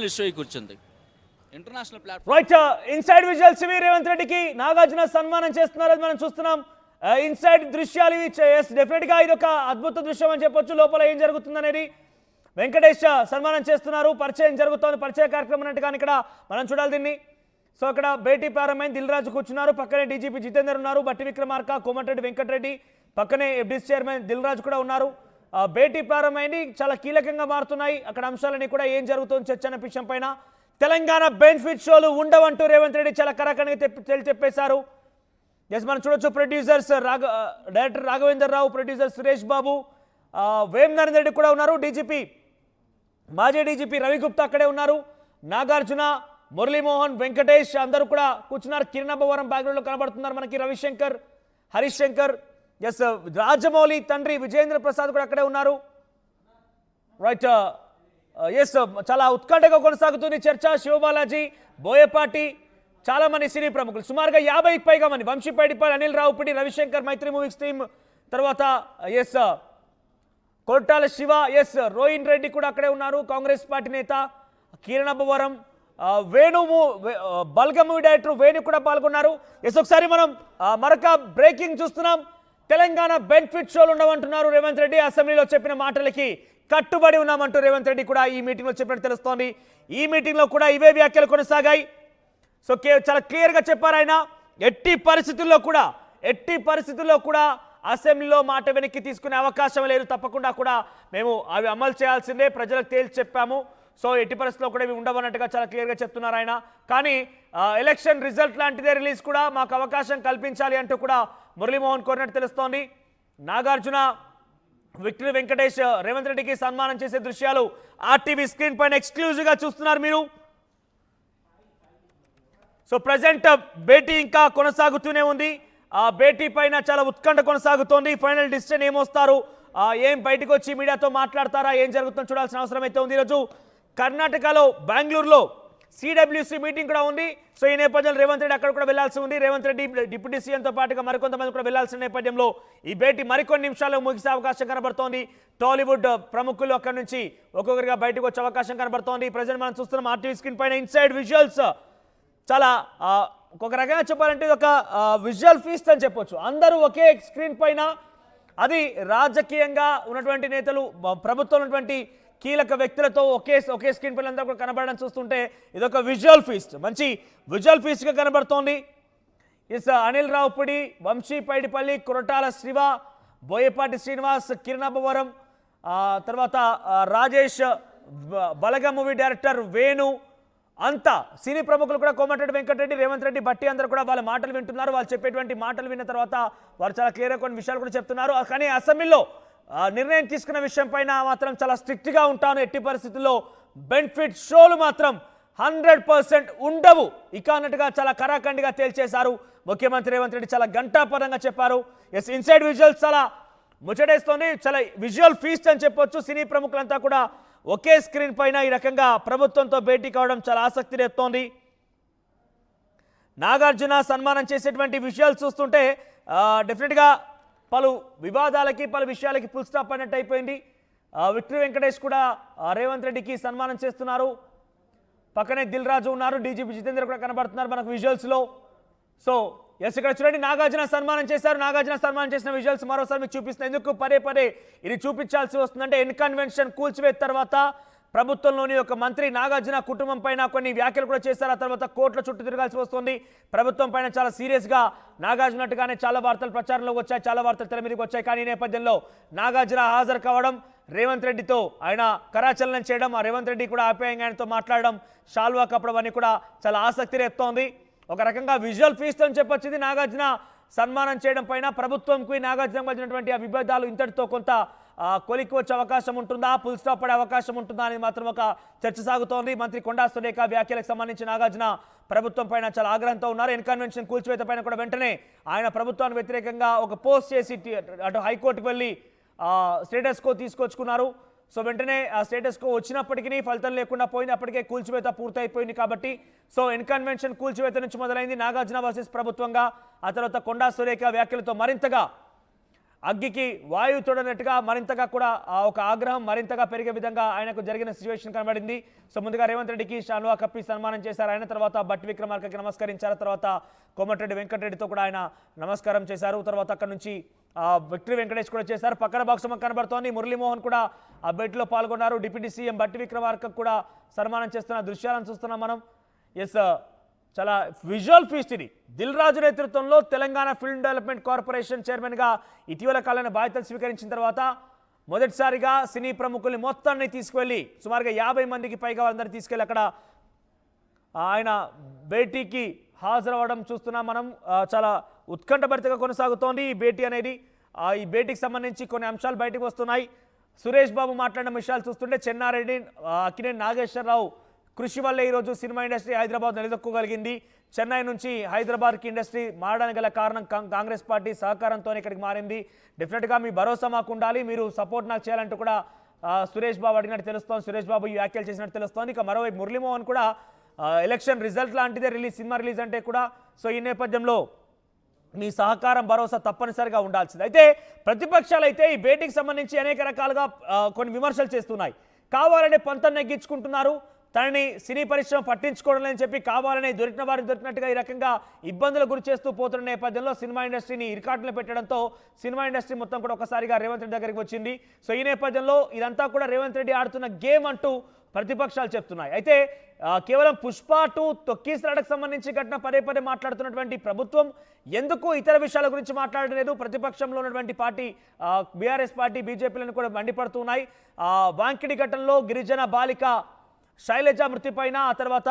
Issue కూర్చుంది international platform. Right, inside visuals ఇవి. రేవంత్ రెడ్డికి నాగార్జున సన్మానం చేస్తున్నారు, అది మనం చూస్తున్నాం. ఇన్సైడ్ దృశ్యాలు ఇవి. డెఫినెట్ గా ఇది ఒక అద్భుత దృశ్యం అని చెప్పొచ్చు. లోపల ఏం జరుగుతుంది అనేది వెంకటేష్ సన్మానం చేస్తున్నారు, పరిచయం జరుగుతోంది, పరిచయ కార్యక్రమం అన్నట్టుగా ఇక్కడ మనం చూడాలి దీన్ని. సో అక్కడ భేటీ ప్రారంభమైంది. దిల్ రాజు కూర్చున్నారు, పక్కనే డీజీపీ జితేందర్ ఉన్నారు, బట్టి విక్రమార్క, కోమటిరెడ్డి వెంకటరెడ్డి, పక్కనే ఎఫ్డీసీ చైర్మన్ దిల్ రాజు కూడా ఉన్నారు. భేటీ ప్రారంభమైంది, చాలా కీలకంగా మారుతున్నాయి అక్కడ అంశాలని కూడా. ఏం జరుగుతుంది చర్చ అనే విషయం పైన. తెలంగాణ బెనిఫిట్ షోలు ఉండవంటూ రేవంత్ రెడ్డి చాలా కరాఖండిగా చెప్పేశారు. ఎస్, మనం చూడొచ్చు. ప్రొడ్యూసర్స్ డైరెక్టర్ రాఘవేందర్ రావు, ప్రొడ్యూసర్ సురేష్ బాబు, వేమ్ నరేందర్ రెడ్డి కూడా ఉన్నారు, డీజీపీ మాజీ డీజీపీ రవిగుప్తా అక్కడే ఉన్నారు, నాగార్జున, మురళీమోహన్, వెంకటేష్ అందరూ కూడా కూర్చున్నారు. కిరణబవరం బ్యాక్గ్రౌండ్లో కనబడుతున్నారు మనకి. రవిశంకర్, హరీష్ శంకర్, ఎస్ రాజమౌళి తండ్రి విజేంద్ర ప్రసాద్ కూడా అక్కడే ఉన్నారు. రైట్, ఎస్ చాలా ఉత్కంఠగా కొనసాగుతుంది చర్చ. శివబాలాజీ, బోయపాటి, చాలా మంది సినీ ప్రముఖులు, సుమారుగా 50కి పైగా మంది. వంశీపైడిపల్లి, అనిల్ రావుపిడి, రవిశంకర్, మైత్రి మూవీస్ టీమ్, తర్వాత ఎస్ కొట్టాల శివ, ఎస్ రోహిన్ రెడ్డి కూడా అక్కడే ఉన్నారు, కాంగ్రెస్ పార్టీ నేత. కిరణబవరం, వేణు, బల్గ మూవీ డైరెక్టర్ వేణు కూడా పాల్గొన్నారు. ఎస్, ఒకసారి మనం మరొక బ్రేకింగ్ చూస్తున్నాం. తెలంగాణ బెనిఫిట్ షోలు ఉండమంటున్నారు రేవంత్ రెడ్డి. అసెంబ్లీలో చెప్పిన మాటలకి కట్టుబడి ఉన్నామంటూ రేవంత్ రెడ్డి కూడా ఈ మీటింగ్లో చెప్పినట్టు తెలుస్తోంది. ఈ మీటింగ్లో కూడా ఇవే వ్యాఖ్యలు కొనసాగాయి. సో చాలా క్లియర్గా చెప్పారు ఆయన. ఎట్టి పరిస్థితుల్లో కూడా అసెంబ్లీలో మాట వెనక్కి తీసుకునే అవకాశం లేదు, తప్పకుండా కూడా మేము అవి అమలు చేయాల్సిందే, ప్రజలకు తేల్చి చెప్పాము. సో ఎట్టి పరిస్థితుల్లో కూడా ఇవి ఉండవన్నట్టుగా చాలా క్లియర్గా చెప్తున్నారు ఆయన. కానీ ఎలక్షన్ రిజల్ట్ లాంటిదే రిలీజ్ కూడా మాకు అవకాశం కల్పించాలి అంటూ కూడా మురళీమోహన్ కోరినట్టు తెలుస్తోంది. నాగార్జున, విక్టరీ వెంకటేష్ రేవంత్ రెడ్డికి సన్మానం చేసే దృశ్యాలు ఆర్టీవీ స్క్రీన్ పైన ఎక్స్క్లూజివ్గా చూస్తున్నారు మీరు. సో ప్రజెంట్ భేటీ ఇంకా కొనసాగుతూనే ఉంది. ఆ భేటీ పైన చాలా ఉత్కంఠ కొనసాగుతోంది. ఫైనల్ డిసిషన్ ఏమొస్తారు, ఏం బయటకు వచ్చి మీడియాతో మాట్లాడతారా, ఏం జరుగుతుందో చూడాల్సిన అవసరం అయితే ఉంది. ఈరోజు కర్ణాటకలో బెంగళూరులో సిడబ్ల్యూసీ మీటింగ్ కూడా ఉంది. సో ఈ నేపథ్యంలో రేవంత్ రెడ్డి అక్కడ కూడా వెళ్లాల్సి ఉంది. రేవంత్ రెడ్డి డిప్యూటీ సీఎంతో పాటుగా మరికొంతమంది కూడా వెళ్లాల్సిన నేపథ్యంలో ఈ భేటీ మరికొన్ని నిమిషాల్లో ముగిసే అవకాశం కనబడుతోంది. టాలీవుడ్ ప్రముఖులు అక్కడి నుంచి ఒక్కొక్కరిగా బయటకు వచ్చే అవకాశం కనబడుతోంది. ప్రజెంట్ మనం చూస్తున్నాం ఆర్టీవీ స్క్రీన్ పైన ఇన్సైడ్ విజువల్స్. చాలా ఒక రకంగా చెప్పాలంటే ఇది ఒక విజువల్ ఫీస్ట్ అని చెప్పొచ్చు. అందరూ ఒకే స్క్రీన్ పైన, అది రాజకీయంగా ఉన్నటువంటి నేతలు, ప్రభుత్వం ఉన్నటువంటి కీలక వ్యక్తులతో ఒకే స్క్రీన్ పైన అందరూ కూడా కనబడడం చూస్తుంటే ఇదొక విజువల్ ఫీస్ట్, మంచి విజువల్ ఫీస్ట్గా కనబడుతోంది. ఇస్ అనిల్ రావుపుడి, వంశీపైడిపల్లి, కొరటాల శివ, బోయపాటి శ్రీనివాస్, కిరణబవరం, తర్వాత రాజేష్, బలగ మూవీ డైరెక్టర్ వేణు, అంతా సినీ ప్రముఖులు కూడా. కోమటిరెడ్డి వెంకటరెడ్డి, రేవంత్ రెడ్డి, బట్టి అందరూ కూడా వాళ్ళ మాటలు వింటున్నారు. వాళ్ళు చెప్పేటువంటి మాటలు విన్న తర్వాత వారు చాలా క్లియర్గా కొన్ని విషయాలు కూడా చెప్తున్నారు. కానీ అసెంబ్లీలో నిర్ణయం తీసుకున్న విషయం పైన మాత్రం చాలా స్ట్రిక్ట్గా ఉంటాను, ఎట్టి పరిస్థితుల్లో బెనిఫిట్ షోలు మాత్రం 100% ఉండవు ఇక అన్నట్టుగా చాలా కరాఖండిగా తేల్చేశారు ముఖ్యమంత్రి రేవంత్ రెడ్డి. చాలా గంటాపరంగా చెప్పారు. ఎస్, ఇన్సైడ్ విజువల్స్ చాలా ముచ్చటేస్తోంది, చాలా విజువల్ ఫీస్ట్ అని చెప్పొచ్చు. సినీ ప్రముఖులంతా కూడా ఒకే స్క్రీన్ పైన ఈ రకంగా ప్రభుత్వంతో భేటీ కావడం చాలా ఆసక్తి రేపుతోంది. నాగార్జున సన్మానం చేసేటువంటి విషయాలు చూస్తుంటే డెఫినెట్గా పలు వివాదాలకి, పలు విషయాలకి ఫుల్ స్టాప్ అన్నట్టు అయిపోయింది. విక్టరీ వెంకటేష్ కూడా రేవంత్ రెడ్డికి సన్మానం చేస్తున్నారు. పక్కనే దిల్ రాజు ఉన్నారు, డీజీపీ జితేందర్ కూడా కనబడుతున్నారు మనకు విజువల్స్లో. సో ఎస్, ఇక్కడ చూడండి నాగార్జున సన్మానం చేశారు. నాగార్జున సన్మానం చేసిన విజువల్స్ మరోసారి మీకు చూపిస్తుంది. ఎందుకు పదే ఇది చూపించాల్సి వస్తుందంటే ఇన్కన్వెన్షన్ కూల్చివేత తర్వాత ప్రభుత్వంలోని ఒక మంత్రి నాగార్జున కుటుంబం పైన కొన్ని వ్యాఖ్యలు కూడా చేశారు. ఆ తర్వాత కోర్టుల చుట్టూ తిరగాల్సి వస్తుంది. ప్రభుత్వం పైన చాలా సీరియస్గా నాగార్జునట్టుగానే చాలా వార్తలు ప్రచారంలోకి వచ్చాయి, చాలా వార్తలు తెర మీదకి వచ్చాయి. కానీ ఈ నేపథ్యంలో నాగార్జున హాజరు కావడం, రేవంత్ రెడ్డితో ఆయన కరాచలనం చేయడం, ఆ రేవంత్ రెడ్డి కూడా ఆప్యాయంగా ఆయనతో మాట్లాడడం, షాల్వా కప్పడం అన్నీ కూడా చాలా ఆసక్తి రేపుతోంది. ఒక రకంగా విజువల్ ఫీస్ట్ అని చెప్పొచ్చింది. నాగార్జున సన్మానం చేయడం పైన ప్రభుత్వంకి నాగార్జునకు మధ్యనటువంటి ఆ విభేదాలు ఇంతటితో కొంత కొలిక్కి వచ్చే అవకాశం ఉంటుందా, ఫుల్ స్టాప్ పడే అవకాశం ఉంటుందా అనేది మాత్రం ఒక చర్చ సాగుతోంది. మంత్రి కొండా సురేఖ వ్యాఖ్యలకు సంబంధించి నాగార్జున ప్రభుత్వం పైన చాలా ఆగ్రహంతో ఉన్నారు. ఇన్కన్వెన్షన్ కూల్చివేత పైన కూడా వెంటనే ఆయన ప్రభుత్వానికి వ్యతిరేకంగా ఒక పోస్ట్ చేసి అటు హైకోర్టుకు వెళ్ళి స్టేటస్ కో తీసుకొచ్చుకున్నారు. సో వెంటనే ఆ స్టేటస్ కో వచ్చినప్పటికీ ఫలితం లేకుండా పోయింది. అప్పటికే కూల్చివేత పూర్తయిపోయింది కాబట్టి సో ఇన్కన్వెన్షన్ కూల్చివేత నుంచి మొదలైంది నాగార్జున వర్సెస్ ప్రభుత్వంగా. ఆ తర్వాత కొండా సురేఖ వ్యాఖ్యలతో మరింతగా అగ్గికి వాయువు తోడనట్టుగా మరింతగా కూడా ఆ ఒక ఆగ్రహం మరింతగా పెరిగే విధంగా ఆయనకు జరిగిన సిచ్యువేషన్ కనబడింది. సో ముందుగా రేవంత్ రెడ్డికి శాలువా కప్పి సన్మానం చేశారు. ఆయన తర్వాత బట్టి విక్రమార్కకి నమస్కరించారు. తర్వాత కోమటిరెడ్డి వెంకటరెడ్డితో కూడా ఆయన నమస్కారం చేశారు. తర్వాత అక్కడ నుంచి విక్టరీ వెంకటేష్ కూడా చేశారు. పక్కన బాక్స్ కనబడుతోంది. మురళీమోహన్ కూడా ఆ భేటీలో పాల్గొన్నారు. డిప్యూటీ సీఎం బట్టి విక్రమార్కకు కూడా సన్మానం చేస్తున్న దృశ్యాలను చూస్తున్నాం మనం. ఎస్, చాలా విజువల్ ఫీస్ట్ ఇది. దిల్ రాజు నేతృత్వంలో తెలంగాణ ఫిల్మ్ డెవలప్మెంట్ కార్పొరేషన్ చైర్మన్గా ఇటీవల కాలంలో బాధ్యతలు స్వీకరించిన తర్వాత మొదటిసారిగా సినీ ప్రముఖుల్ని మొత్తాన్ని తీసుకువెళ్ళి సుమారుగా 50 మందికి పైగా అందరినీ తీసుకెళ్ళి అక్కడ ఆయన భేటీకి హాజరవ్వడం చూస్తున్నాం మనం. చాలా ఉత్కంఠభరితంగా కొనసాగుతోంది ఈ భేటీ అనేది. ఈ భేటీకి సంబంధించి కొన్ని అంశాలు బయటకు వస్తున్నాయి. సురేష్ బాబు మాట్లాడిన విషయాలు చూస్తుంటే చెన్నారెడ్డి, అక్కినేని నాగేశ్వరరావు కృషి వల్లే ఈరోజు సినిమా ఇండస్ట్రీ హైదరాబాద్ నిలదొక్కగలిగింది. చెన్నై నుంచి హైదరాబాద్కి ఇండస్ట్రీ మారడానికి గల కారణం కాంగ్రెస్ పార్టీ సహకారంతోనే ఇక్కడికి మారింది. డెఫినెట్గా మీ భరోసా మాకు ఉండాలి, మీరు సపోర్ట్ నాకు చేయాలంటూ కూడా సురేష్ బాబు అడిగినట్టు తెలుస్తోంది. సురేష్ బాబు ఈ వ్యాఖ్యలు చేసినట్టు తెలుస్తోంది. ఇక మరోవైపు మురళీమోహన్ కూడా ఎలక్షన్ రిజల్ట్ లాంటిదే సినిమా రిలీజ్ అంటే కూడా. సో ఈ నేపథ్యంలో మీ సహకారం భరోసా తప్పనిసరిగా ఉండాల్సింది. అయితే ప్రతిపక్షాలు అయితే ఈ భేటీకి సంబంధించి అనేక రకాలుగా కొన్ని విమర్శలు చేస్తున్నాయి. కావాలనే పంతం నెగ్గించుకుంటున్నారు, తనని సినీ పరిశ్రమ పట్టించుకోవడం లేని చెప్పి కావాలని దొరికిన వారికి దొరికినట్టుగా ఈ రకంగా ఇబ్బందులు గురి చేస్తూ పోతున్న నేపథ్యంలో సినిమా ఇండస్ట్రీని ఇరుకాటులో పెట్టడంతో సినిమా ఇండస్ట్రీ మొత్తం కూడా ఒకసారిగా రేవంత్ రెడ్డి దగ్గరికి వచ్చింది. సో ఈ నేపథ్యంలో ఇదంతా కూడా రేవంత్ రెడ్డి ఆడుతున్న గేమ్ అంటూ ప్రతిపక్షాలు చెప్తున్నాయి. అయితే కేవలం పుష్ప 2 తొక్కిసలాటకు సంబంధించి ఘటన పదే పదే మాట్లాడుతున్నటువంటి ప్రభుత్వం ఎందుకు ఇతర విషయాల గురించి మాట్లాడలేదు? ప్రతిపక్షంలో ఉన్నటువంటి పార్టీ బీఆర్ఎస్ పార్టీ, బీజేపీలను కూడా మండిపడుతున్నాయి. వాంకిడి ఘటనలో గిరిజన బాలిక శైలజ మృతి పైన, ఆ తర్వాత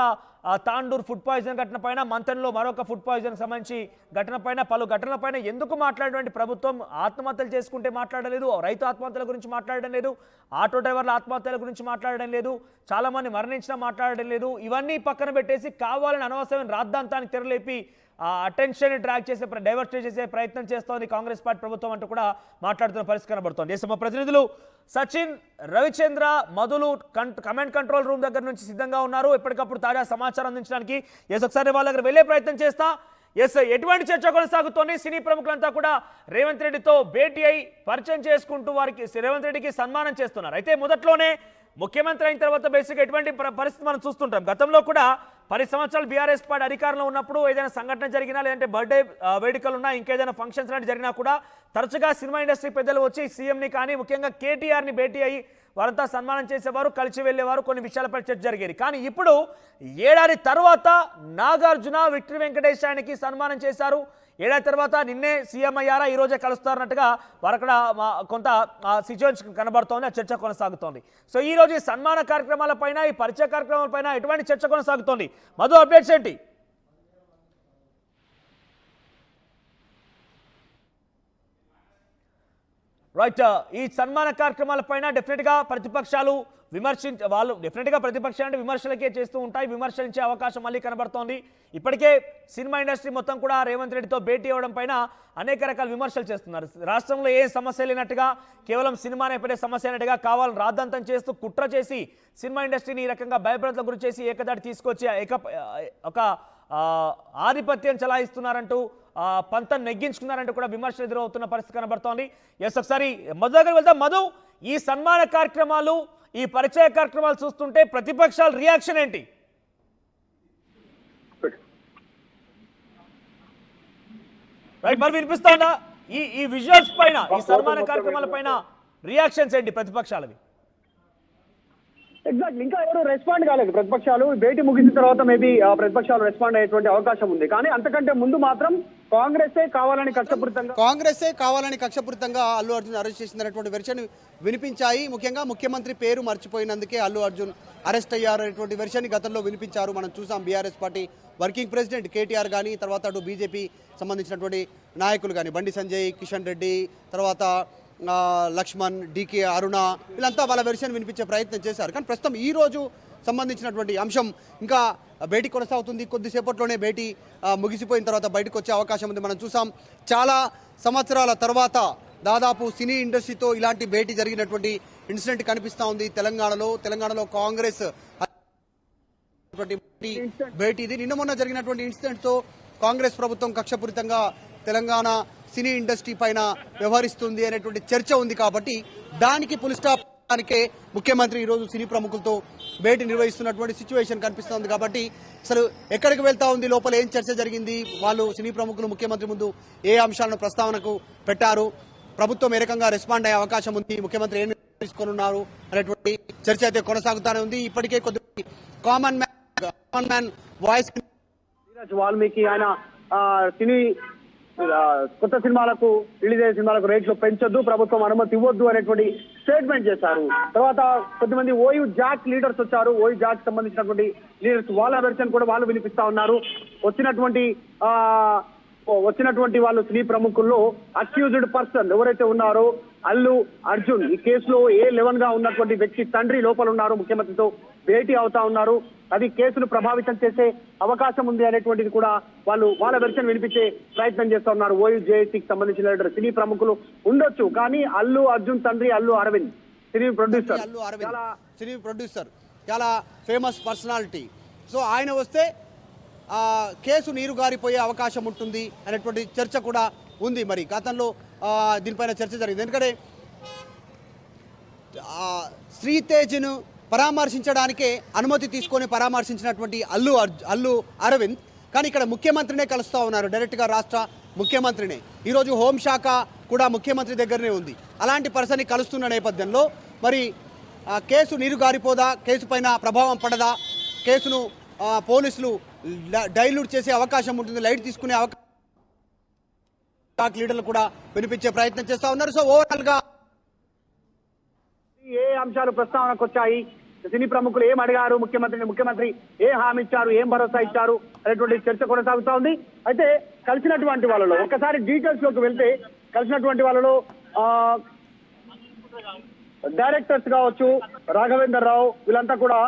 తాండూర్ ఫుడ్ పాయిజన్ ఘటన పైన, మంతన్లో మరొక ఫుడ్ పాయిజన్ సంబంధించి ఘటన పైన, పలు ఘటనల పైన ఎందుకు మాట్లాడేటువంటి ప్రభుత్వం ఆత్మహత్యలు చేసుకుంటే మాట్లాడలేదు, రైతు ఆత్మహత్యల గురించి మాట్లాడడం లేదు, ఆటో డ్రైవర్ల ఆత్మహత్యల గురించి మాట్లాడడం లేదు, చాలామంది మరణించినా మాట్లాడడం లేదు. ఇవన్నీ పక్కన పెట్టేసి కావాలని అనవసరమైన రాద్ధాంతానికి తెరలేపి అటెన్షన్ డ్రాగ్ చేసే, డైవర్ట్ చేసే ప్రయత్నం చేస్తోంది కాంగ్రెస్ పార్టీ ప్రభుత్వం అంటూ కూడా మాట్లాడుతున్న పరిస్థితి కనబడుతోంది. మా ప్రతినిధులు సచిన్, రవిచంద్ర, మధులు కమాండ్ కంట్రోల్ రూమ్ దగ్గర నుంచి సిద్ధంగా ఉన్నారు ఎప్పటికప్పుడు తాజా సమాచారం అందించడానికి. ఒకసారి వాళ్ళ దగ్గర వెళ్ళే ప్రయత్నం చేస్తా. ఎటువంటి చర్చ కొనసాగుతోంది? సినీ ప్రముఖులంతా కూడా రేవంత్ రెడ్డితో భేటీ అయి పరిచయం చేసుకుంటూ వారికి రేవంత్ రెడ్డికి సన్మానం చేస్తున్నారు. అయితే మొదట్లోనే ముఖ్యమంత్రి అయిన తర్వాత బేసిక్గా ఎటువంటి పరిస్థితి మనం చూస్తుంటాం. గతంలో కూడా 10 సంవత్సరాలు బీఆర్ఎస్ పార్టీ అధికారంలో ఉన్నప్పుడు ఏదైనా సంఘటన జరిగినా, లేదంటే బర్త్డే వేడుకలు ఉన్నా, ఇంకేదైనా ఫంక్షన్స్ లాంటి జరిగినా కూడా తరచుగా సినిమా ఇండస్ట్రీ పెద్దలు వచ్చి సీఎంని కానీ ముఖ్యంగా కేటీఆర్ని భేటీ అయ్యి వారంతా సన్మానం చేసేవారు, కలిసి వెళ్ళేవారు, కొన్ని విషయాలపై చర్చ జరిగేది. కానీ ఇప్పుడు ఏడాది తర్వాత నాగార్జున, విక్టరీ వెంకటేష్ ఆయనకి సన్మానం చేశారు. ఏడాది తర్వాత నిన్నే సీఎం అయ్యారా, ఈరోజే కలుస్తారన్నట్టుగా వారు అక్కడ కొంత సిచ్యువేషన్ కనబడుతోంది, ఆ చర్చ కొనసాగుతోంది. సో ఈ రోజు ఈ సన్మాన కార్యక్రమాలపైన, ఈ పరిచయ కార్యక్రమాలపైన ఎటువంటి చర్చ కొనసాగుతోంది? మధు, అప్డేట్స్ ఏంటి? రైట్, ఈ సన్మాన కార్యక్రమాలపైన డెఫినెట్గా ప్రతిపక్షాలు వాళ్ళు డెఫినెట్గా ప్రతిపక్షాలు అంటే విమర్శలకే చేస్తూ ఉంటాయి. విమర్శించే అవకాశం మళ్ళీ కనబడుతోంది. ఇప్పటికే సినిమా ఇండస్ట్రీ మొత్తం కూడా రేవంత్ రెడ్డితో భేటీ అవ్వడం పైన అనేక రకాల విమర్శలు చేస్తున్నారు. రాష్ట్రంలో ఏ సమస్య లేనట్టుగా, కేవలం సినిమా నేపథ్య సమస్య అయినట్టుగా కావాలని రాద్ధాంతం చేస్తూ కుట్ర చేసి సినిమా ఇండస్ట్రీని ఈ రకంగా భయభ్రాంతులకు గురి చేసి ఏకదాటి తీసుకొచ్చి ఒక ఆధిపత్యం చలాయిస్తున్నారంటూ, పంతం నెగ్గించుకున్నారంటూ కూడా విమర్శలు ఎదురవుతున్న పరిస్థితి కనబడుతోంది. ఒకసారి మధు దగ్గర వెళ్తాం. మధు, ఈ సన్మాన కార్యక్రమాలు, ఈ పరిచయ కార్యక్రమాలు చూస్తుంటే ప్రతిపక్షాల రియాక్షన్ ఏంటి? రైట్, మరి వినిపిస్తోందా? ఈ విజువల్స్ పైన, ఈ సన్మాన కార్యక్రమాల పైన రియాక్షన్స్ ఏంటి ప్రతిపక్షాలవి? ఎగ్జాక్ట్లీ, ఇంకా ఎవరు రెస్పాండ్ కాలేదు ప్రతిపక్షాలు. భేటీ ముగిసిన తర్వాత మేబీ ప్రతిపక్షాలు రెస్పాండ్ అయ్యేటువంటి అవకాశం ఉంది. కానీ అంతకంటే ముందు మాత్రం కాంగ్రెసే కావాలని కక్షపూరితంగా అల్లు అర్జున్ అరెస్ట్ చేసిందనేటువంటి వెర్షన్ వినిపించాయి. ముఖ్యంగా ముఖ్యమంత్రి పేరు మర్చిపోయినందుకే అల్లు అర్జున్ అరెస్ట్ అయ్యారనేటువంటి వెర్షన్ గతంలో వినిపించారు. మనం చూసాం BRS party working president KTR కానీ, తర్వాత అటు బీజేపీ సంబంధించినటువంటి నాయకులు కానీ బండి సంజయ్, కిషన్ రెడ్డి, తర్వాత లక్ష్మణ్, డికే అరుణ, వీళ్ళంతా వాళ్ళ వెర్షన్ వినిపించే ప్రయత్నం చేశారు. కానీ ప్రస్తుతం ఈ రోజు సంబంధించినటువంటి అంశం ఇంకా భేటీ కొనసాగుతుంది. కొద్దిసేపట్లోనే భేటీ ముగిసిపోయిన తర్వాత బయటకు వచ్చే అవకాశం ఉంది. మనం చూసాం చాలా సంవత్సరాల తర్వాత దాదాపు సినీ ఇండస్ట్రీతో ఇలాంటి భేటీ జరిగినటువంటి ఇన్సిడెంట్ కనిపిస్తూ ఉంది తెలంగాణలో కాంగ్రెస్ భేటీ ఇది. నిన్న మొన్న జరిగినటువంటి ఇన్సిడెంట్ తో కాంగ్రెస్ ప్రభుత్వం కక్షపూరితంగా తెలంగాణ సినీ ఇండస్ట్రీ పైన వ్యవహరిస్తుంది అనేటువంటి చర్చ ఉంది కాబట్టి దానికి పులి స్టాప్ దానికే ముఖ్యమంత్రి ఈరోజు సినీ ప్రముఖులతో భేటీ నిర్వహిస్తున్నటువంటి సిచ్యువేషన్ కనిపిస్తోంది కాబట్టి అసలు ఎక్కడికి వెళ్తా ఉంది, లోపల ఏం చర్చ జరిగింది, వాళ్ళు సినీ ప్రముఖులు ముఖ్యమంత్రి ముందు ఏ అంశాలను ప్రస్తావనకు పెట్టారు, ప్రభుత్వం ఏ రకంగా రెస్పాండ్ అయ్యే అవకాశం ఉంది, ముఖ్యమంత్రి ఏం తీసుకొనున్నారు అనేటువంటి చర్చ అయితే కొనసాగుతూనే ఉంది. ఇప్పటికే కొద్ది కామన్ మ్యాన్ వాయిస్ వాల్మీకి ఆయన సినీ కొత్త సినిమాలకు రిలీజ్ అయ్యే సినిమాలకు రేట్లు పెంచొద్దు, ప్రభుత్వం అనుమతి ఇవ్వద్దు అనేటువంటి స్టేట్మెంట్ చేశారు. తర్వాత కొద్దిమంది ఓయూ జాక్ లీడర్స్ వచ్చారు. ఓయూ జాక్ సంబంధించినటువంటి లీడర్స్ వాళ్ళ వెర్షన్ కూడా వాళ్ళు వినిపిస్తా ఉన్నారు. వచ్చినటువంటి వాళ్ళు సినీ ప్రముఖుల్లో అక్యూజ్డ్ పర్సన్ ఎవరైతే ఉన్నారో అల్లు అర్జున్, ఈ కేసులో A11 గా ఉన్నటువంటి వ్యక్తి తండ్రి లోపల ఉన్నారు, ముఖ్యమంత్రితో భేటీ అవుతా ఉన్నారు. అది కేసును ప్రభావితం చేసే అవకాశం ఉంది అనేటువంటిది కూడా వాళ్ళు వాళ్ళ వెర్షన్ వినిపించే ప్రయత్నం చేస్తా ఉన్నారు. ఓయూ జేఏసీకి సంబంధించిన లీడర్ సినీ ప్రముఖులు ఉండొచ్చు, కానీ అల్లు అర్జున్ తండ్రి అల్లు అరవింద్ సినీ ప్రొడ్యూసర్ చాలా ఫేమస్ పర్సనాలిటీ. సో ఆయన వస్తే కేసు నీరు గారిపోయే అవకాశం ఉంటుంది అనేటువంటి చర్చ కూడా ఉంది. మరి గతంలో దీనిపైన చర్చ జరిగింది. ఎందుకంటే శ్రీతేజ్ను పరామర్శించడానికే అనుమతి తీసుకొని పరామర్శించినటువంటి అల్లు అరవింద్ కానీ ఇక్కడ ముఖ్యమంత్రినే కలుస్తూ ఉన్నారు, డైరెక్ట్గా రాష్ట్ర ముఖ్యమంత్రినే. ఈరోజు హోంశాఖ కూడా ముఖ్యమంత్రి దగ్గరనే ఉంది. అలాంటి పర్సన్ని కలుస్తున్న నేపథ్యంలో మరి కేసు నీరు గారిపోదా, కేసు పైన ప్రభావం పడదా, కేసును పోలీసులు డైల్యూట్ చేసే అవకాశం ఉంటుంది, లైట్ తీసుకునే అవకాశం లీడర్లు కూడా వినిపించే ప్రయత్నం చేస్తా ఉన్నారు. సో ఓవరాల్ గా ఏ అంశాలు ప్రస్తావనకు వచ్చాయి, సినీ ప్రముఖులు ఏం అడిగారు ముఖ్యమంత్రి ఏ హామీ ఇచ్చారు, ఏం భరోసా ఇచ్చారు అనేటువంటి చర్చ కొనసాగుతా ఉంది. అయితే కలిసినటువంటి వాళ్ళలో ఒకసారి డీటెయిల్స్ లోకి వెళ్తే కలిసినటువంటి వాళ్ళలో డైరెక్టర్స్ కావచ్చు, రాఘవేందర్ రావు వీళ్ళంతా కూడా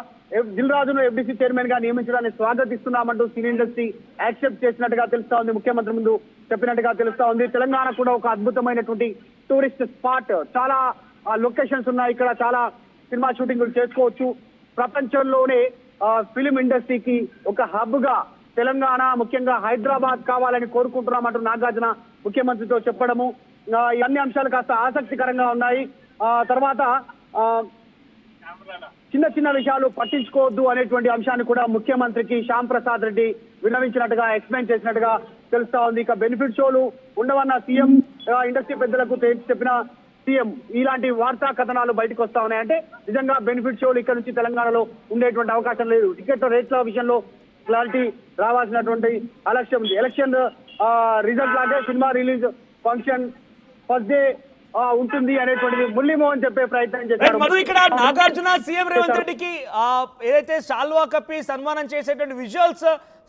దిల్ రాజును FDC చైర్మన్ గా నియమించడాన్ని స్వాగతిస్తున్నామంటూ సినీ ఇండస్ట్రీ యాక్సెప్ట్ చేసినట్టుగా తెలుస్తా ఉంది, ముఖ్యమంత్రి ముందు చెప్పినట్టుగా తెలుస్తా ఉంది. తెలంగాణ కూడా ఒక అద్భుతమైనటువంటి టూరిస్ట్ స్పాట్, చాలా లొకేషన్స్ ఉన్నాయి, ఇక్కడ చాలా సినిమా షూటింగ్లు చేసుకోవచ్చు. ప్రపంచంలోనే ఫిలిం ఇండస్ట్రీకి ఒక హబ్ గా తెలంగాణ ముఖ్యంగా హైదరాబాద్ కావాలని కోరుకుంటున్నామంటూ నాగార్జున ముఖ్యమంత్రితో చెప్పడము, ఈ అన్ని అంశాలు కాస్త ఆసక్తికరంగా ఉన్నాయి. తర్వాత చిన్న విషయాలు పట్టించుకోవద్దు అనేటువంటి అంశాన్ని కూడా ముఖ్యమంత్రికి శ్యామ్ ప్రసాద్ రెడ్డి విన్నవించినట్టుగా ఎక్స్ప్లెయిన్ చేసినట్టుగా తెలుస్తా ఉంది. ఇక బెనిఫిట్ షోలు ఉండవన్న సీఎం ఇండస్ట్రీ పెద్దలకు చెప్పిన సీఎం ఇలాంటి వార్తా కథనాలు బయటకు వస్తా ఉన్నాయంటే నిజంగా బెనిఫిట్ షోలు ఇక్కడ నుంచి తెలంగాణలో ఉండేటువంటి అవకాశం లేదు. టికెట్ రేట్ల విషయంలో క్లారిటీ రావాల్సినటువంటి ఆలస్యం ఉంది. ఎలక్షన్ రిజల్ట్ లాగే cinema release function first day ఉంటుంది అనేటువంటిది మురళీమోహన్ చెప్పే ప్రయత్నం చేశారు. మధు, ఇక్కడ నాగార్జున సీఎం రేవంత్ రెడ్డికి ఏదైతే శాల్వా కప్పి సన్మానం చేసేటువంటి విజువల్స్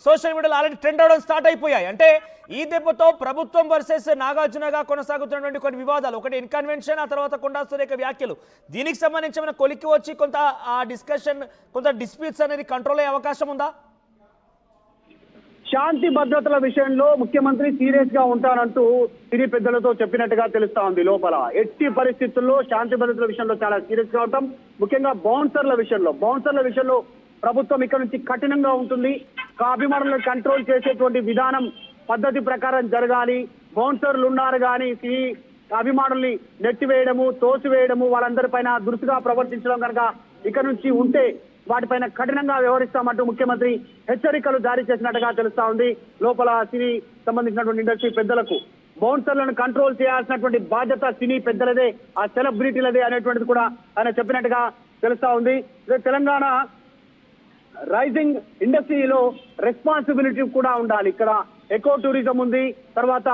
సోషల్ మీడియాలో ఆల్రెడీ ట్రెండ్ అవడం స్టార్ట్ అయిపోయాయి. అంటే ఈ దెబ్బతో ప్రభుత్వం వర్సెస్ నాగార్జునగా కొనసాగుతున్నటువంటి కొన్ని వివాదాలు, ఒకటి ఇన్కన్వెన్షన్, ఆ తర్వాత కొండా సురేఖ వ్యాఖ్యలు, దీనికి సంబంధించిన కొలిక్కి వచ్చి కొంత డిస్కషన్, కొంత డిస్ప్యూట్స్ అనేది కంట్రోల్ అయ్యే అవకాశం ఉందా? శాంతి భద్రతల విషయంలో ముఖ్యమంత్రి సీరియస్ గా ఉంటానంటూ సినీ పెద్దలతో చెప్పినట్టుగా తెలుస్తా ఉంది. లోపల ఎట్టి పరిస్థితుల్లో శాంతి భద్రతల విషయంలో చాలా సీరియస్ గా ఉంటాం. ముఖ్యంగా బౌన్సర్ల విషయంలో ప్రభుత్వం ఇక్కడ నుంచి కఠినంగా ఉంటుంది. అభిమానులను కంట్రోల్ చేసేటువంటి విధానం పద్ధతి ప్రకారం జరగాలి. బౌన్సర్లు ఉన్నారు కానీ సినీ అభిమానుల్ని నెట్టివేయడము, తోసివేయడము, వాళ్ళందరిపైన దురుసుగా ప్రవర్తించడం కనుక ఇక్కడ నుంచి ఉంటే వాటిపైన కఠినంగా వ్యవహరిస్తామంటూ ముఖ్యమంత్రి హెచ్చరికలు జారీ చేసినట్టుగా తెలుస్తా ఉంది. లోపల సినీ సంబంధించినటువంటి ఇండస్ట్రీ పెద్దలకు బౌన్సర్లను కంట్రోల్ చేయాల్సినటువంటి బాధ్యత సినీ పెద్దలదే, ఆ సెలబ్రిటీలదే అనేటువంటిది కూడా ఆయన చెప్పినట్టుగా తెలుస్తా ఉంది. తెలంగాణ రైజింగ్ ఇండస్ట్రీలో రెస్పాన్సిబిలిటీ కూడా ఉండాలి. ఇక్కడ ఎకో టూరిజం ఉంది, తర్వాత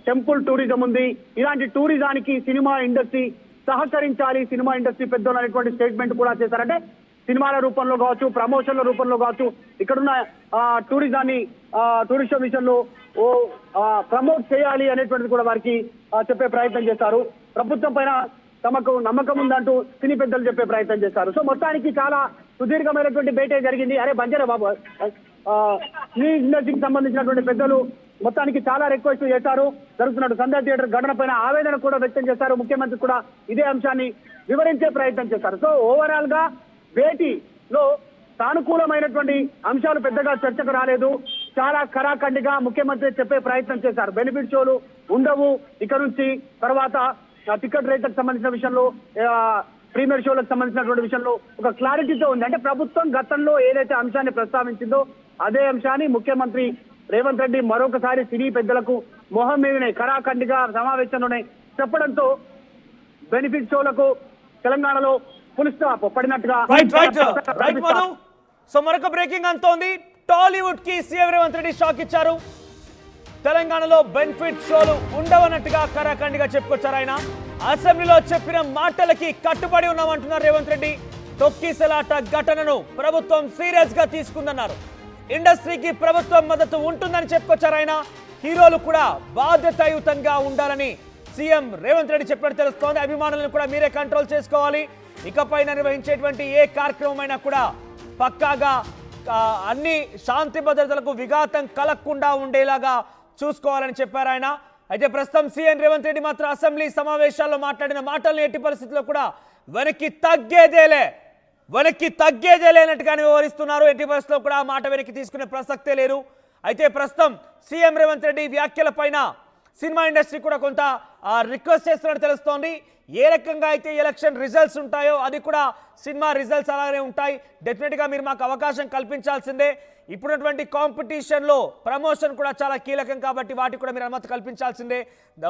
టెంపుల్ టూరిజం ఉంది. ఇలాంటి టూరిజానికి సినిమా ఇండస్ట్రీ సహకరించాలి, సినిమా ఇండస్ట్రీ పెద్దలు అనేటువంటి స్టేట్మెంట్ కూడా చేశారంటే సినిమాల రూపంలో కావచ్చు, ప్రమోషన్ల రూపంలో కావచ్చు, ఇక్కడున్న టూరిజాన్ని టూరిజం విషయంలో ప్రమోట్ చేయాలి అనేటువంటిది కూడా వారికి చెప్పే ప్రయత్నం చేశారు. ప్రభుత్వం పైన తమకు నమ్మకం ఉందంటూ సినీ పెద్దలు చెప్పే ప్రయత్నం చేశారు. సో మొత్తానికి చాలా సుదీర్ఘమైనటువంటి భేటీ జరిగింది. అరే బంజారా బాబు, సినీ ఇండస్ట్రీకి సంబంధించినటువంటి పెద్దలు మొత్తానికి చాలా రిక్వెస్ట్ చేశారు. జరుగుతున్న సంధ్యా థియేటర్ ఘటన పైన ఆవేదన కూడా వ్యక్తం చేశారు. ముఖ్యమంత్రి కూడా ఇదే అంశాన్ని వివరించే ప్రయత్నం చేశారు. సో ఓవరాల్ గా భేటీలో సానుకూలమైనటువంటి అంశాలు పెద్దగా చర్చకు రాలేదు. చాలా కరాఖండిగా ముఖ్యమంత్రి చెప్పే ప్రయత్నం చేశారు. బెనిఫిట్ షోలు ఉండవు ఇక నుంచి, తర్వాత టికెట్ రేట్లకు సంబంధించిన విషయంలో, ప్రీమియర్ షోలకు సంబంధించినటువంటి విషయంలో ఒక క్లారిటీతో ఉంది. అంటే ప్రభుత్వం గతంలో ఏదైతే అంశాన్ని ప్రస్తావించిందో అదే అంశాన్ని ముఖ్యమంత్రి రేవంత్ రెడ్డి మరొకసారి సినీ పెద్దలకు మొహం మీదనే కరాఖండిగా సమావేశంలోనే చెప్పడంతో బెనిఫిట్ షోలకు తెలంగాణలో ఫుల్ స్టాప్ పడినట్టుగా. సో మరొక బ్రేకింగ్ అంతోంది. టాలీవుడ్ కి సీఎం రేవంత్ రెడ్డి షాక్ ఇచ్చారు. తెలంగాణలో బెనిఫిట్ షోలు ఉండవన్నట్టుగా కరాఖండిగా చెప్పుకొచ్చారు ఆయన. అసెంబ్లీలో చెప్పిన మాటలకి కట్టుబడి ఉన్నామంటున్నారు రేవంత్ రెడ్డి. తొక్కిసలాట ఘటనను ప్రభుత్వం సీరియస్ గా తీసుకుందన్నారు. ఇండస్ట్రీకి ప్రభుత్వం మద్దతు ఉంటుందని చెప్పుకొచ్చారు ఆయన. హీరోలు కూడా బాధ్యతాయుతంగా ఉండాలని సీఎం రేవంత్ రెడ్డి చెప్పినట్టు తెలుస్తోంది. అభిమానులను కూడా మీరే కంట్రోల్ చేసుకోవాలి. ఇకపై నిర్వహించేటువంటి ఏ కార్యక్రమమైనా కూడా పక్కాగా అన్ని శాంతి భద్రతలకు విఘాతం కలగకుండా ఉండేలాగా చూసుకోవాలని చెప్పారు ఆయన. అయితే ప్రస్తుతం సీఎం రేవంత్ రెడ్డి మాత్రం అసెంబ్లీ సమావేశాల్లో మాట్లాడిన మాటలను ఎట్టి పరిస్థితుల్లో కూడా వెనక్కి తగ్గేదేలేనట్టుగానే వివరిస్తున్నారు. ఎట్టి పరిస్థితుల్లో కూడా ఆ మాట వెనక్కి తీసుకునే ప్రసక్తే లేరు. అయితే ప్రస్తుతం సీఎం రేవంత్ రెడ్డి వ్యాఖ్యల పైన సినిమా ఇండస్ట్రీ కూడా కొంత రిక్వెస్ట్ చేస్తున్నట్టు తెలుస్తోంది. ఏ రకంగా అయితే ఎలక్షన్ రిజల్ట్స్ ఉంటాయో అది కూడా సినిమా రిజల్ట్స్ అలాగే ఉంటాయి. డెఫినెట్గా మీరు మాకు అవకాశం కల్పించాల్సిందే. ఇప్పుడున్నటువంటి కాంపిటీషన్లో ప్రమోషన్ కూడా చాలా కీలకం కాబట్టి వాటికి కూడా మీరు అనుమతి కల్పించాల్సిందే.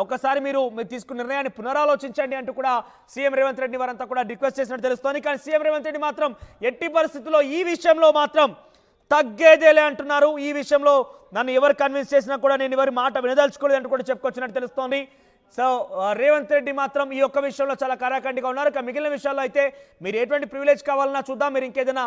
ఒకసారి మీరు తీసుకున్న నిర్ణయాన్ని పునరాలోచించండి అంటూ కూడా సీఎం రేవంత్ రెడ్డి వారంతా కూడా రిక్వెస్ట్ చేసినట్టు తెలుస్తోంది. కానీ సీఎం రేవంత్ రెడ్డి మాత్రం ఎట్టి పరిస్థితుల్లో ఈ విషయంలో మాత్రం తగ్గేదేలే అంటున్నారు. ఈ విషయంలో నన్ను ఎవరు కన్విన్స్ చేసినా కూడా నేను ఎవరి మాట వినదలుచుకోలేదు అంటూ కూడా చెప్పుకొచ్చినట్టు తెలుస్తోంది. సో రేవంత్ రెడ్డి మాత్రం ఈ ఒక్క విషయంలో చాలా కరాఖండిగా ఉన్నారు. మిగిలిన విషయాల్లో అయితే మీరు ఎటువంటి ప్రివిలేజ్ కావాలన్నా చూద్దాం, మీరు ఇంకేదైనా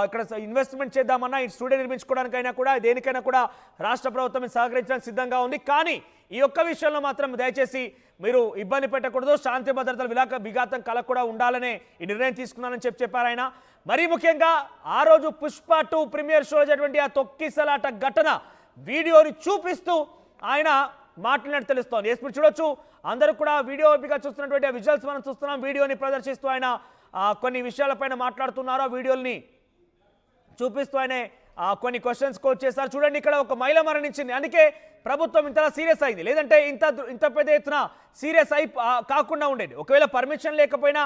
ఇక్కడ ఇన్వెస్ట్మెంట్ చేద్దామన్నా, ఈ స్టూడియో నిర్మించుకోవడానికైనా కూడా దేనికైనా కూడా రాష్ట్ర ప్రభుత్వం సహకరించడానికి సిద్ధంగా ఉంది. కానీ ఈ ఒక్క విషయంలో మాత్రం దయచేసి మీరు ఇబ్బంది పెట్టకూడదు, శాంతి భద్రతలు విఘాతం కలగకుండా ఉండాలనే ఈ నిర్ణయం తీసుకున్నానని చెప్పారు ఆయన. మరీ ముఖ్యంగా ఆ రోజు పుష్ప 2 ప్రీమియర్ షో జరిగినటువంటి ఆ తొక్కిసలాట ఘటన వీడియోని చూపిస్తూ ఆయన మాట్లాడినట్టు తెలుస్తోంది. ఇప్పుడు చూడొచ్చు, అందరూ కూడా వీడియో చూస్తున్నటువంటి విజువల్స్ మనం చూస్తున్నాం. వీడియోని ప్రదర్శిస్తూ ఆయన కొన్ని విషయాలపైన మాట్లాడుతున్నారు. ఆ వీడియోని చూపిస్తూ ఆయన కొన్ని క్వశ్చన్స్ కోట్ చేశారు. చూడండి, ఇక్కడ ఒక మహిళ మరణించింది, అందుకే ప్రభుత్వం ఇంతలా సీరియస్ అయింది. లేదంటే ఇంత పెద్ద ఎత్తున సీరియస్ కాకుండా ఉండేది. ఒకవేళ పర్మిషన్ లేకపోయినా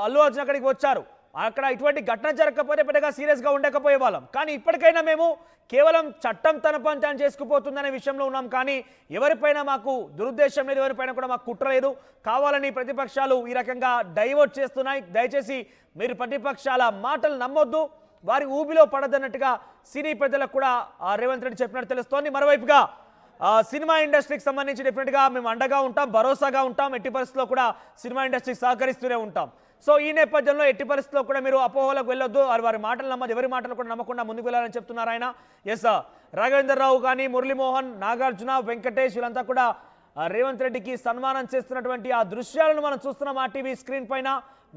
అల్లు అర్జున్ అక్కడికి వచ్చారు, అక్కడ ఇటువంటి ఘటన జరగకపోతే పెద్దగా సీరియస్గా ఉండకపోయే వాళ్ళం. కానీ ఇప్పటికైనా మేము కేవలం చట్టం తన పని తాను చేసుకుపోతుందనే విషయంలో ఉన్నాం. కానీ ఎవరిపైన మాకు దురుద్దేశం లేదు, ఎవరిపైన కూడా మాకు కుట్ర లేదు. కావాలని ప్రతిపక్షాలు ఈ రకంగా డైవర్ట్ చేస్తున్నాయి. దయచేసి మీరు ప్రతిపక్షాల మాటలు నమ్మొద్దు, వారి ఊబిలో పడదన్నట్టుగా సినీ పెద్దలకు కూడా రేవంత్ రెడ్డి చెప్పినట్టు తెలుస్తోంది. మరోవైపుగా సినిమా ఇండస్ట్రీకి సంబంధించి డెఫినెట్గా మేము అండగా ఉంటాం, భరోసాగా ఉంటాం, ఎట్టి పరిస్థితుల్లో కూడా సినిమా ఇండస్ట్రీకి సహకరిస్తూనే ఉంటాం. సో ఈ నేపథ్యంలో ఎట్టి పరిస్థితుల్లో కూడా మీరు అపోహలకు వెళ్ళొద్దు, వారి మాటలు నమ్మదు, ఎవరి మాటలు కూడా నమ్మకుండా ముందుకు వెళ్ళాలని చెప్తున్నారు ఆయన. ఎస్, రాఘవేందర్ రావు కానీ, మురళీమోహన్, నాగార్జున, వెంకటేష్ వీళ్ళంతా కూడా రేవంత్ రెడ్డికి సన్మానం చేస్తున్నటువంటి ఆ దృశ్యాలను మనం చూస్తున్నాం ఆ టీవీ స్క్రీన్ పైన.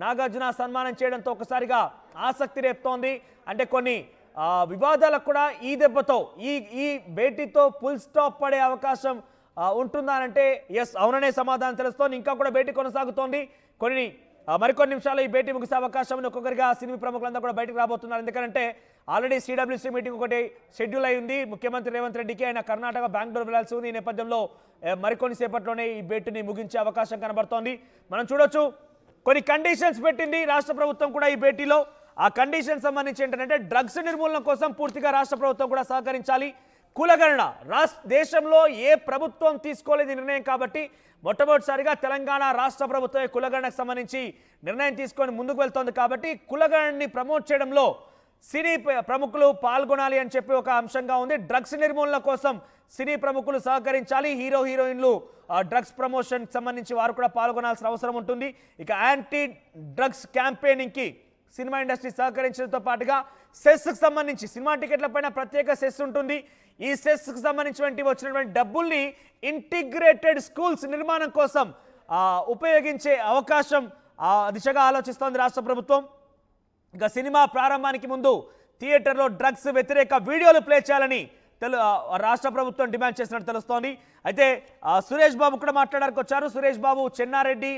నాగార్జున సన్మానం చేయడంతో ఒకసారిగా ఆసక్తి రేపుతోంది. అంటే కొన్ని వివాదాలకు కూడా ఈ దెబ్బతో ఈ భేటీతో ఫుల్ స్టాప్ పడే అవకాశం ఉంటుందా అంటే ఎస్, అవుననే సమాధానం తెలుస్తోంది. ఇంకా కూడా భేటీ కొనసాగుతోంది. మరికొన్ని నిమిషాలు ఈ భేటీ ముగిసే అవకాశం ఒక్కొక్కరిగా సినీ ప్రముఖులంతా కూడా బయటకు రాబోతున్నారు. ఎందుకంటే ఆల్రెడీ సిడబ్ల్యూసీ మీటింగ్ ఒకటి షెడ్యూల్ అయింది ముఖ్యమంత్రి రేవంత్ రెడ్డికి. ఆయన కర్ణాటక బెంగళూరు వెళ్లాల్సి ఉంది. ఈ నేపథ్యంలో మరికొన్ని సేపట్లోనే ఈ భేటీని ముగించే అవకాశం కనబడుతోంది. మనం చూడొచ్చు, కొన్ని కండిషన్స్ పెట్టింది రాష్ట్ర ప్రభుత్వం కూడా ఈ భేటీలో. ఆ కండిషన్ సంబంధించి ఏంటంటే డ్రగ్స్ నిర్మూలన కోసం పూర్తిగా రాష్ట్ర ప్రభుత్వం కూడా సహకరించాలి. కులగణన దేశంలో ఏ ప్రభుత్వం తీసుకోలేదు నిర్ణయం కాబట్టి మొట్టమొదటిసారిగా తెలంగాణ రాష్ట్ర ప్రభుత్వం కులగణనకు సంబంధించి నిర్ణయం తీసుకొని ముందుకు వెళ్తోంది. కాబట్టి కులగణనని ప్రమోట్ చేయడంలో సినీ ప్రముఖులు పాల్గొనాలి అని చెప్పి ఒక అంశంగా ఉంది. డ్రగ్స్ నిర్మూలన కోసం సినీ ప్రముఖులు సహకరించాలి. హీరోయిన్లు డ్రగ్స్ ప్రమోషన్ సంబంధించి వారు కూడా పాల్గొనాల్సిన అవసరం ఉంటుంది. ఇక యాంటీ డ్రగ్స్ క్యాంపెయినింగ్కి సినిమా ఇండస్ట్రీ సహకరించడంతో పాటుగా సెస్కి సంబంధించి సినిమా టికెట్ల పైన ప్రత్యేక సెస్ ఉంటుంది. ఈ సెస్కి సంబంధించినటువంటి వచ్చినటువంటి డబ్బుల్ని ఇంటిగ్రేటెడ్ స్కూల్స్ నిర్మాణం కోసం ఉపయోగించే అవకాశం దిశగా ఆలోచిస్తోంది రాష్ట్ర ప్రభుత్వం. ఇక సినిమా ప్రారంభానికి ముందు థియేటర్లో డ్రగ్స్ వ్యతిరేక వీడియోలు ప్లే చేయాలని రాష్ట్ర ప్రభుత్వం డిమాండ్ చేసినట్టు తెలుస్తోంది. అయితే సురేష్ బాబు కూడా మాట్లాడడానికి వచ్చారు. సురేష్ బాబు, చెన్నారెడ్డి,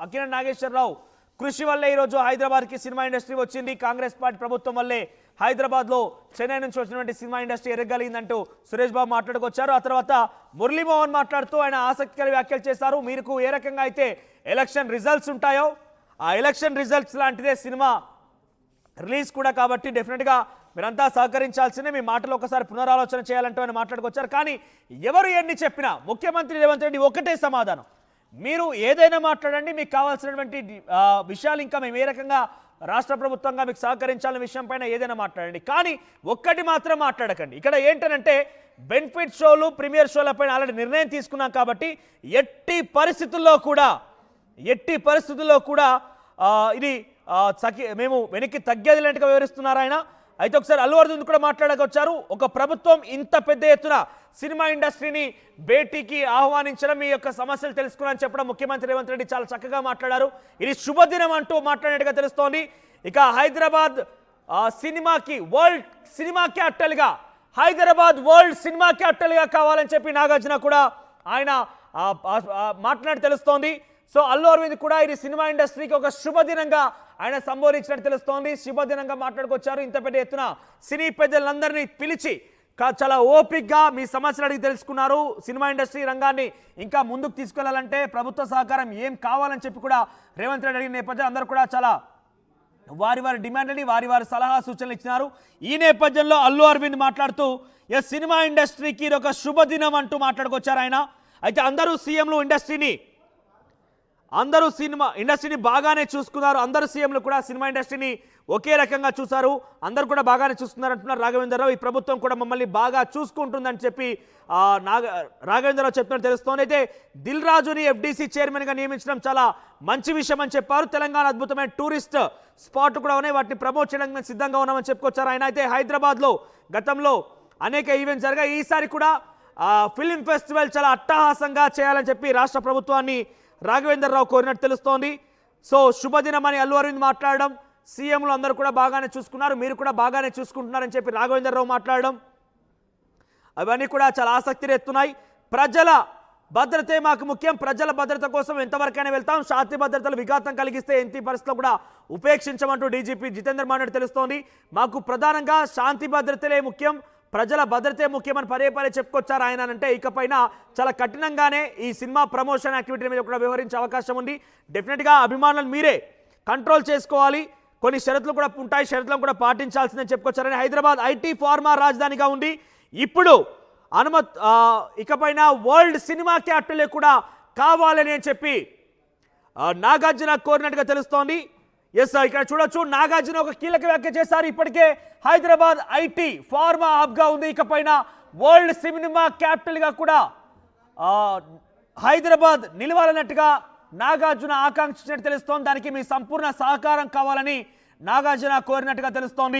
అక్కినేని నాగేశ్వరరావు కృషి వల్లే ఈరోజు హైదరాబాద్కి సినిమా ఇండస్ట్రీ వచ్చింది, కాంగ్రెస్ పార్టీ ప్రభుత్వం వల్లే హైదరాబాద్లో చెన్నై నుంచి వచ్చినటువంటి సినిమా ఇండస్ట్రీ ఎరగలిగిందంటూ సురేష్ బాబు మాట్లాడుకొచ్చారు. ఆ తర్వాత మురళీమోహన్ మాట్లాడుతూ ఆయన ఆసక్తికర వ్యాఖ్యలు చేశారు. మీకు ఏ రకంగా అయితే ఎలక్షన్ రిజల్ట్స్ ఉంటాయో ఆ ఎలక్షన్ రిజల్ట్స్ లాంటిదే సినిమా రిలీజ్ కూడా, కాబట్టి డెఫినెట్గా మీరంతా సహకరించాల్సిందే, మీ మాటలు ఒకసారి పునరాలోచన చేయాలంటూ ఆయన మాట్లాడుకొచ్చారు. కానీ ఎవరు ఎన్ని చెప్పినా ముఖ్యమంత్రి రేవంత్ రెడ్డి ఒకటే సమాధానం, మీరు ఏదైనా మాట్లాడండి, మీకు కావాల్సినటువంటి విషయాలు ఇంకా మేము ఏ రకంగా రాష్ట్ర ప్రభుత్వంగా మీకు సహకరించాలనే విషయం పైన ఏదైనా మాట్లాడండి, కానీ ఒక్కటి మాత్రం మాట్లాడకండి. ఇక్కడ ఏంటనంటే బెనిఫిట్ షోలు ప్రీమియర్ షోల పైన ఆల్రెడీ నిర్ణయం తీసుకున్నాం కాబట్టి ఎట్టి పరిస్థితుల్లో కూడా ఇది మేము వెనక్కి తగ్గేది లాంటిగా వివరిస్తున్నారు ఆయన. అయితే ఒకసారి అల్లు అర్జున్ కూడా మాట్లాడకొచ్చారు. ఒక ప్రభుత్వం ఇంత పెద్ద ఎత్తున సినిమా ఇండస్ట్రీని భేటీకి ఆహ్వానించడం, మీ యొక్క సమస్యలు తెలుసుకున్నారని చెప్పడం ముఖ్యమంత్రి రేవంత్ రెడ్డి చాలా చక్కగా మాట్లాడారు. ఇది శుభదినం అంటూ మాట్లాడినట్టుగా తెలుస్తోంది. ఇక హైదరాబాద్ సినిమాకి వరల్డ్ సినిమా క్యాపిటల్గా, హైదరాబాద్ వరల్డ్ సినిమా క్యాపిటల్గా కావాలని చెప్పి నాగార్జున కూడా ఆయన మాట్లాడి తెలుస్తోంది. సో అల్లు అరవింద్ కూడా ఇది సినిమా ఇండస్ట్రీకి ఒక శుభదినంగా ఆయన సంబోధించినట్టు తెలుస్తోంది. శుభదినంగా మాట్లాడుకొచ్చారు. ఇంత పెద్ద ఎత్తున సినీ పెద్దలందరినీ పిలిచి చాలా ఓపిక్గా మీ సమస్యలు అడిగి తెలుసుకున్నారు. సినిమా ఇండస్ట్రీ రంగాన్ని ఇంకా ముందుకు తీసుకెళ్లాలంటే ప్రభుత్వ సహకారం ఏం కావాలని చెప్పి కూడా రేవంత్ రెడ్డి అడిగిన నేపథ్యంలో అందరూ కూడా చాలా వారి డిమాండ్ని వారి సలహా సూచనలు ఇచ్చినారు. ఈ నేపథ్యంలో అల్లు అరవింద్ మాట్లాడుతూ సినిమా ఇండస్ట్రీకి ఇది ఒక శుభదినం అంటూ మాట్లాడుకొచ్చారు ఆయన. అయితే అందరూ సీఎంలు సినిమా ఇండస్ట్రీని బాగానే చూసుకున్నారు. అందరూ సీఎంలు కూడా సినిమా ఇండస్ట్రీని ఒకే రకంగా చూశారు, అందరూ కూడా బాగానే చూస్తున్నారు అంటున్నారు రాఘవేంద్రరావు. ఈ ప్రభుత్వం కూడా మమ్మల్ని బాగా చూసుకుంటుందని చెప్పి రాఘవేంద్రరావు చెప్తున్నట్టు తెలుస్తోంది. అయితే దిల్ రాజుని ఎఫ్డీసీ చైర్మన్గా నియమించడం చాలా మంచి విషయం అని చెప్పారు. తెలంగాణ అద్భుతమైన టూరిస్ట్ స్పాట్ కూడా ఉన్నాయి, వాటిని ప్రమోట్ చేయడానికి మేము సిద్ధంగా ఉన్నామని చెప్పుకొచ్చారు ఆయన. అయితే హైదరాబాద్లో గతంలో అనేక ఈవెంట్స్ జరిగాయి, ఈసారి కూడా ఫిలిం ఫెస్టివల్ చాలా అట్టహాసంగా చేయాలని చెప్పి రాష్ట్ర ప్రభుత్వాన్ని రాఘవేంద్రరావు కోరినట్టు తెలుస్తోంది. సో శుభదినం అని అల్లు అరవింద్ మాట్లాడడం, సీఎంలు అందరూ కూడా బాగానే చూసుకున్నారు, మీరు కూడా బాగానే చూసుకుంటున్నారని చెప్పి రాఘవేంద్రరావు మాట్లాడడం, అవన్నీ కూడా చాలా ఆసక్తి రేస్తున్నాయి. ప్రజల భద్రతే మాకు ముఖ్యం, ప్రజల భద్రత కోసం ఎంతవరకైనా వెళ్తాం, శాంతి భద్రతలు విఘాతం కలిగిస్తే ఎన్ని పరిస్థితుల్లో కూడా ఉపేక్షించమంటూ డీజీపీ జితేందర్ మాట్లాడి తెలుస్తోంది. మాకు ప్రధానంగా శాంతి భద్రతలే ముఖ్యం, ప్రజల భద్రతే ముఖ్యమని పదే చెప్పుకొచ్చారు ఆయన. అంటే ఇకపైన చాలా కఠినంగానే ఈ సినిమా ప్రమోషన్ యాక్టివిటీ మీద కూడా వ్యవహరించే అవకాశం ఉంది. డెఫినెట్గా అభిమానులను మీరే కంట్రోల్ చేసుకోవాలి, కొన్ని షరతులు కూడా ఉంటాయి, షరతులను కూడా పాటించాల్సిందని చెప్పుకొచ్చారని. హైదరాబాద్ ఐటీ ఫార్మా రాజధానిగా ఉంది, ఇప్పుడు ఇకపైన వరల్డ్ సినిమా క్యాపిటల్ కూడా కావాలని అని చెప్పి నాగార్జున కోరినట్టుగా తెలుస్తోంది. ఇక్కడ చూడొచ్చు, నాగార్జున ఒక కీలక వ్యాఖ్య చేశారు. ఇప్పటికే హైదరాబాద్ ఐటీ ఫార్మా హబ్గా ఉంది, ఇకపైన వరల్డ్ సినిమా క్యాపిటల్గా కూడా హైదరాబాద్ నిలవాలన్నట్టుగా నాగార్జున ఆకాంక్షించినట్టు తెలుస్తోంది. దానికి మీ సంపూర్ణ సహకారం కావాలని నాగార్జున కోరినట్టుగా తెలుస్తోంది.